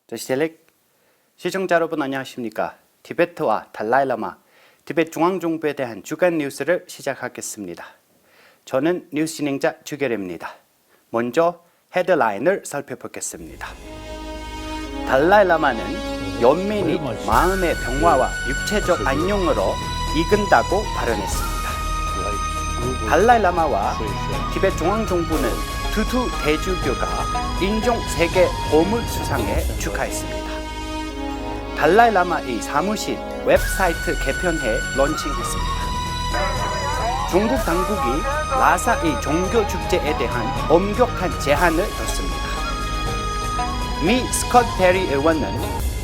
저시텔렉 시청자 여러분 안녕하십니까? 티베트와 달라이라마, 티베트 중앙정부에 대한 주간 뉴스를 시작하겠습니다. 저는 뉴스 진행자 주결입니다. 먼저 헤드라인을 살펴보겠습니다. 달라이라마는 연민이 마음의 평화와 육체적 안녕으로 이끈다고 발언했습니다. 달라이라마와 티베트 중앙정부는 투투 대주교가 인종 세계 보물수상에 축하했습니다. 달라이라마의 사무실 웹사이트 개편해 론칭했습니다. 중국 당국이 라사의 종교 축제에 대한 엄격한 제한을 뒀습니다. 미 스콧 베리 의원은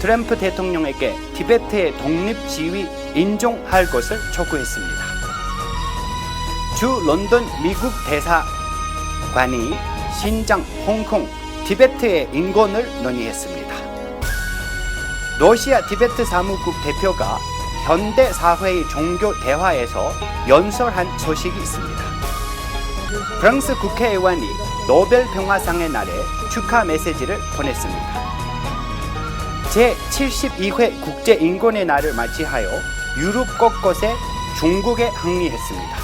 트럼프 대통령에게 티베트의 독립지위 인정할 것을 촉구했습니다. 주 런던 미국 대사관이 신장, 홍콩, 티베트의 인권을 논의했습니다. 러시아 티베트 사무국 대표가 현대사회의 종교 대화에서 연설한 소식이 있습니다. 프랑스 국회의원이 노벨 평화상의 날에 축하 메시지를 보냈습니다. 제72회 국제인권의 날을 맞이하여 유럽 곳곳에 중국에 항의했습니다.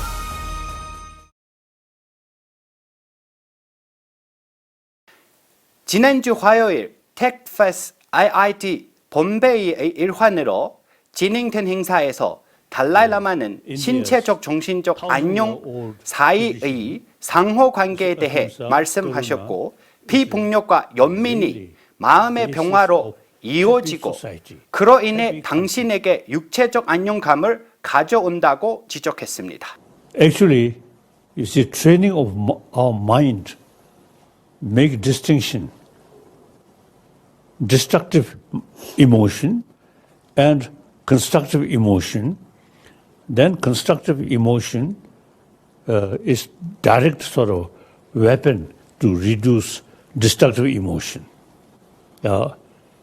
지난주 화요일 텍페스 IIT 본베이의 일환으로 진행된 행사에서 달라이라마는 신체적 정신적 안녕 사이의 상호관계에 대해 말씀하셨고 비폭력과 연민이 마음의 평화로 이어지고 그로 인해 당신에게 육체적 안정감을 가져온다고 지적했습니다. Actually, you see, training of our mind make distinction, destructive emotion and constructive emotion. Then constructive emotion is direct sort of weapon to reduce destructive emotion.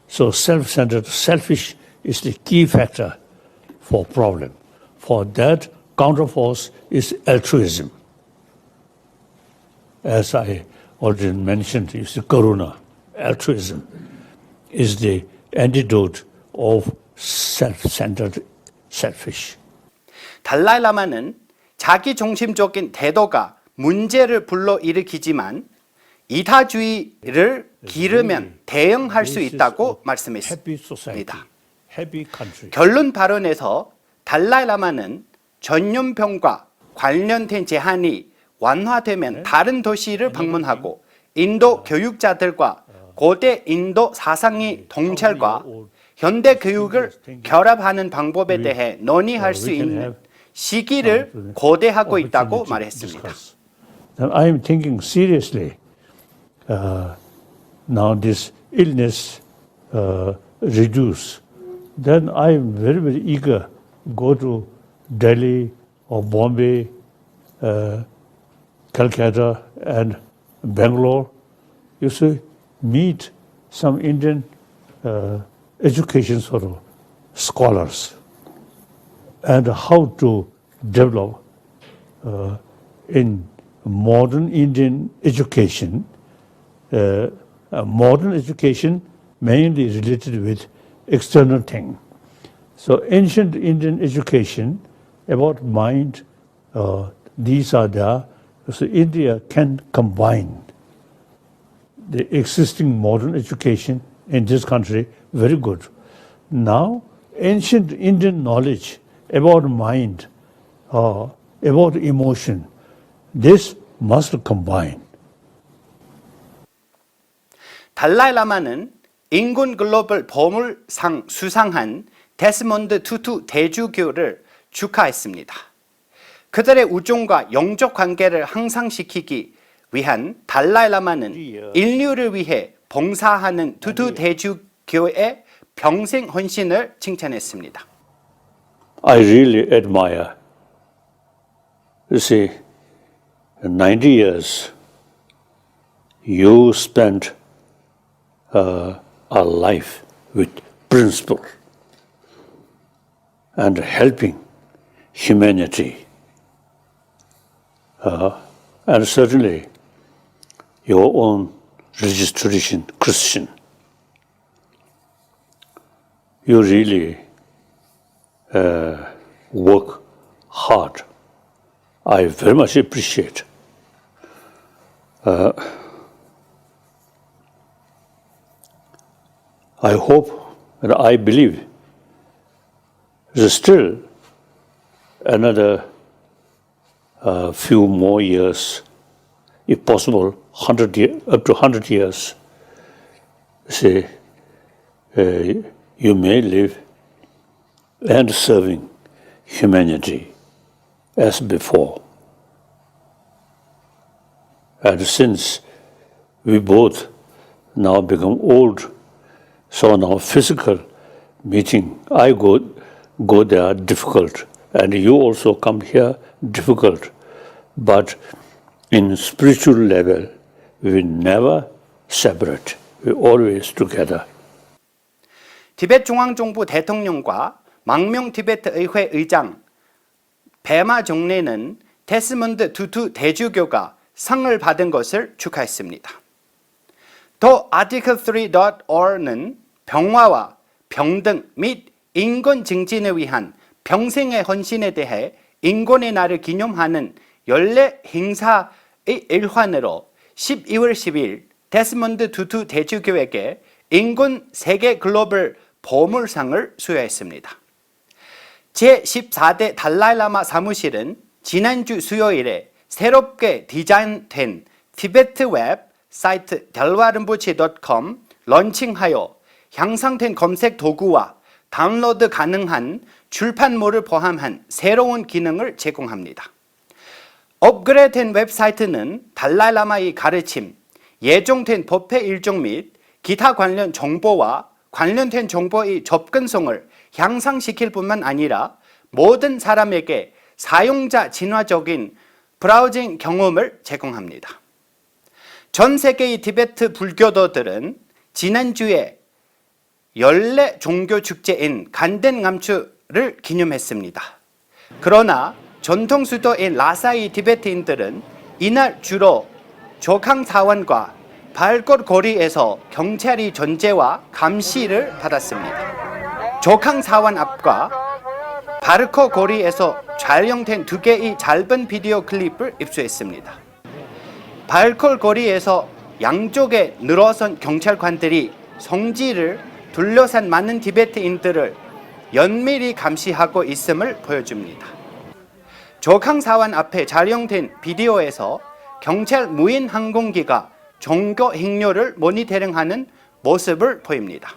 So self-centered, selfish is the key factor for problem. For that, counterforce is altruism. As I already mentioned, you see, karuna, altruism, is the antidote of self-centered, selfish. 달라이라마는 자기중심적인 태도가 문제를 불러일으키지만 이타주의를 기르면 대응할 수 있다고 말씀했습니다. 결론 발언에서 달라이라마는 전염병과 관련된 제한이 완화되면 다른 도시를 방문하고 인도 교육자들과 고대 인도 사상의 통찰과 현대 교육을 결합하는 방법에 대해 논의할 수 있는 시기를 고대하고 있다고 말했습니다. I am thinking seriously. Now this illness reduce. Then I am very, very eager go to Delhi or Bombay, Calcutta and Bangalore. You see, meet some Indian education sort of scholars and how to develop in modern Indian education, mainly related with external thing. So ancient Indian education about mind, these are there. So India can combine the existing modern education in this country, very good. Now, ancient Indian knowledge about mind, about emotion, this must combine. 달라이라마는 인권 글로벌 보물상 수상한 데스몬드 투투 대주교를 축하했습니다. 그들의 우정과 영적 관계를 향상시키기 위한 달라이라마는 인류를 위해 봉사하는 투투 대주교의 평생 헌신을 칭찬했습니다. I really admire. You see, 90 years you spent a life with principle and helping humanity. And certainly your own religious tradition, Christian. you really work hard. I very much appreciate. I hope and I believe there's still another few more years, if possible, up to 100 years. Say, you may live and serving humanity as before. And since we both now become old, so now physical meeting, I go there difficult, and you also come here difficult. But in spiritual level, we never separate. We always together. 티벳 중앙정부 대통령과 망명 티베트 의회 의장 베마 정례는 데스몬드 투투 대주교가 상을 받은 것을 축하했습니다. 더 article3.org는 평화와 평등 및 인권 증진을 위한 평생의 헌신에 대해 인권의 날을 기념하는 연례 행사의 일환으로 12월 10일 데스몬드 투투 대주교에게 인권 세계 글로벌 보물상을 수여했습니다. 제14대 달라이라마 사무실은 지난주 수요일에 새롭게 디자인된 티베트 웹사이트 delwarinpoche.com 런칭하여 향상된 검색 도구와 다운로드 가능한 출판물을 포함한 새로운 기능을 제공합니다. 업그레이드된 웹사이트는 달라이라마의 가르침, 예정된 법회 일정 및 기타 관련 정보와 관련된 정보의 접근성을 향상시킬 뿐만 아니라 모든 사람에게 사용자 친화적인 브라우징 경험을 제공합니다. 전 세계의 티베트 불교도들은 지난주에 연례 종교 축제인 간덴감추를 기념했습니다. 그러나 전통 수도인 라사의 티베트인들은 이날 주로 조캉사원과 발걸거리에서 경찰의 전제와 감시를 받았습니다. 조캉사원 앞과 바르코 거리에서 촬영된 2개의 짧은 비디오 클립을 입수했습니다. 발콜 거리에서 양쪽에 늘어선 경찰관들이 성지를 둘러싼 많은 티베트인들을 연밀히 감시하고 있음을 보여줍니다. 조캉사원 앞에 촬영된 비디오에서 경찰 무인 항공기가 종교 행렬을 모니터링하는 모습을 보입니다.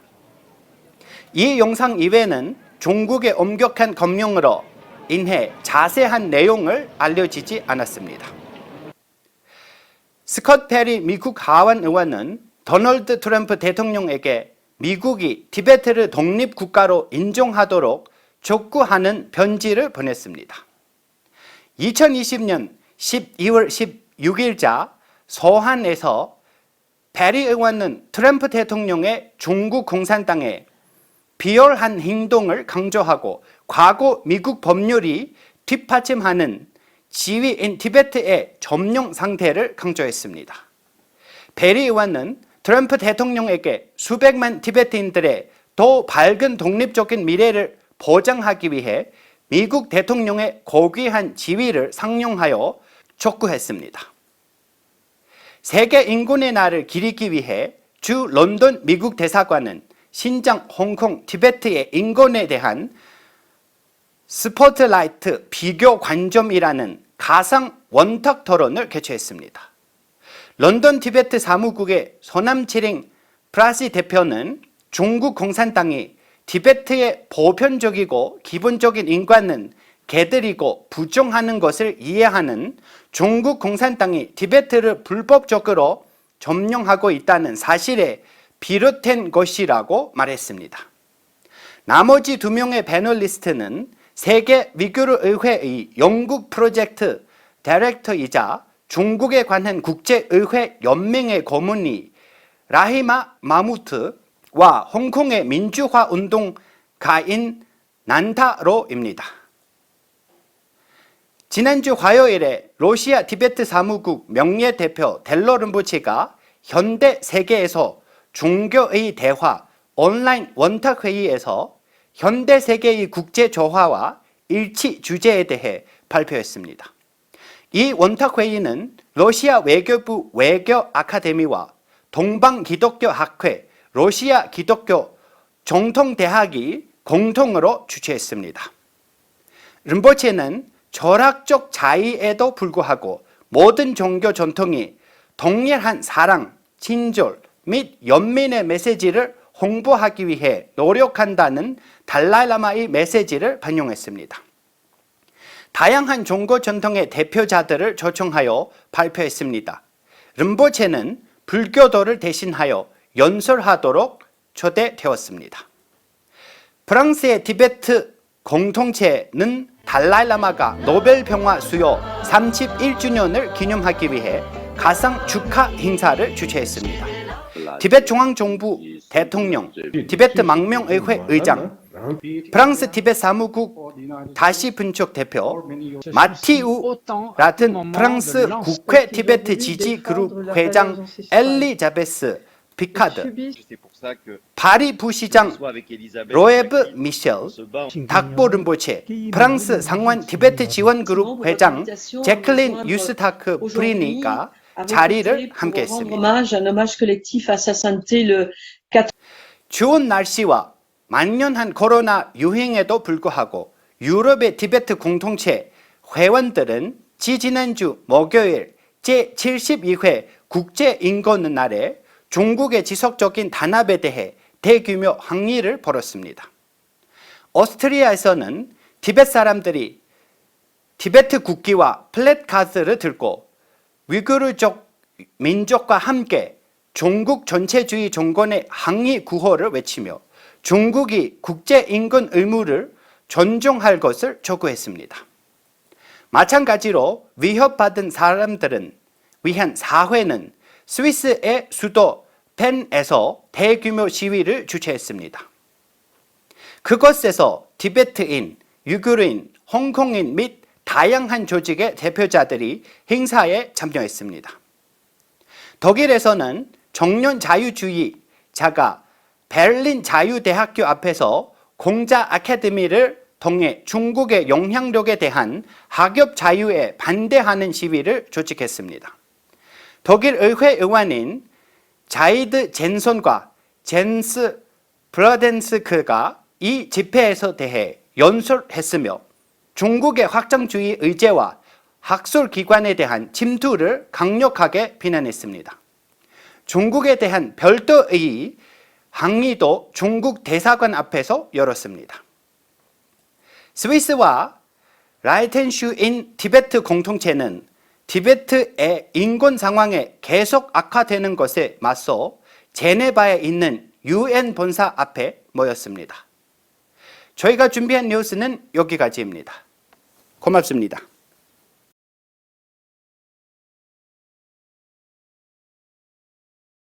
이 영상 이외에는 중국의 엄격한 검령으로 인해 자세한 내용을 알려지지 않았습니다. 스콧 페리 미국 하원 의원은 도널드 트럼프 대통령에게 미국이 티베트를 독립국가로 인정하도록 촉구하는 편지를 보냈습니다. 2020년 12월 16일자 서한에서 페리 의원은 트럼프 대통령의 중국 공산당에 비열한 행동을 강조하고 과거 미국 법률이 뒷받침하는 지위인 티베트의 점령 상태를 강조했습니다. 페리 의원은 트럼프 대통령에게 수백만 티베트인들의 더 밝은 독립적인 미래를 보장하기 위해 미국 대통령의 고귀한 지위를 상용하여 촉구했습니다. 세계 인권의 날을 기리기 위해 주 런던 미국 대사관은 신장, 홍콩, 티베트의 인권에 대한 스포트라이트 비교 관점이라는 가상 원탁 토론을 개최했습니다. 런던 티베트 사무국의 소남치링 프라시 대표는 중국 공산당이 티베트의 보편적이고 기본적인 인권은 개들이고 부정하는 것을 이해하는 중국 공산당이 티베트를 불법적으로 점령하고 있다는 사실에 비롯된 것이라고 말했습니다. 나머지 2명의 패널리스트는 세계 위구르 의회의 영국 프로젝트 다이렉터이자 중국에 관한 국제의회 연맹의 고문이 라히마 마무트와 홍콩의 민주화 운동가인 난타로입니다. 지난주 화요일에 러시아 티베트 사무국 명예대표 델러른보치가 현대 세계에서 종교의 대화 온라인 원탁회의에서 현대 세계의 국제 조화와 일치 주제에 대해 발표했습니다. 이 원탁회의는 러시아 외교부 외교 아카데미와 동방기독교학회 러시아 기독교 정통대학이 공통으로 주최했습니다. 림보체는 철학적 차이에도 불구하고 모든 종교 전통이 동일한 사랑, 친절 및 연민의 메시지를 홍보하기 위해 노력한다는 달라이라마의 메시지를 반영했습니다. 다양한 종교 전통의 대표자들을 초청하여 발표했습니다. 림보체는 불교도를 대신하여 연설하도록 초대되었습니다. 프랑스의 티베트 공동체는 달라이라마가 노벨 평화 수요 31주년을 기념하기 위해 가상 축하 행사를 주최했습니다. 티베트 중앙정부 대통령, 티베트 망명의회 의장, 프랑스 티베트 사무국 다시 분척 대표, 마티우 라튼 프랑스 국회 티베트 지지 그룹 회장 엘리자베스 피카드, 파리 부시장 로에브 미셸, 닥보 림보체, 프랑스 상원 티베트 지원 그룹 회장 제클린 유스타크 프리니가 자리를 함께했습니다. 추운 날씨와 만연한 코로나 유행에도 불구하고 유럽의 티베트 공동체 회원들은 지지난주 목요일 제72회 국제인권날에 중국의 지속적인 단합에 대해 대규모 항의를 벌였습니다. 오스트리아에서는 티베트 사람들이 티베트 국기와 플래카드를 들고 위구르족 민족과 함께 중국 전체주의 정권의 항의 구호를 외치며 중국이 국제인권 의무를 존중할 것을 촉구했습니다. 마찬가지로 위협받은 사람들은 위한 사회는 스위스의 수도 벤에서 대규모 시위를 주최했습니다. 그곳에서 티베트인, 유구르인, 홍콩인 및 다양한 조직의 대표자들이 행사에 참여했습니다. 독일에서는 청년 자유주의자가 베를린 자유대학교 앞에서 공자 아카데미를 통해 중국의 영향력에 대한 학업 자유에 반대하는 시위를 조직했습니다. 독일 의회 의원인 자이드 젠손과 젠스 브라덴스크가 이 집회에서 대해 연설했으며 중국의 확장주의 의제와 학술기관에 대한 침투를 강력하게 비난했습니다. 중국에 대한 별도의 항의도 중국 대사관 앞에서 열었습니다. 스위스와 라이텐슈인 티베트 공동체는 티베트의 인권 상황이 계속 악화되는 것에 맞서 제네바에 있는 UN 본사 앞에 모였습니다. 저희가 준비한 뉴스는 여기까지입니다. 고맙습니다.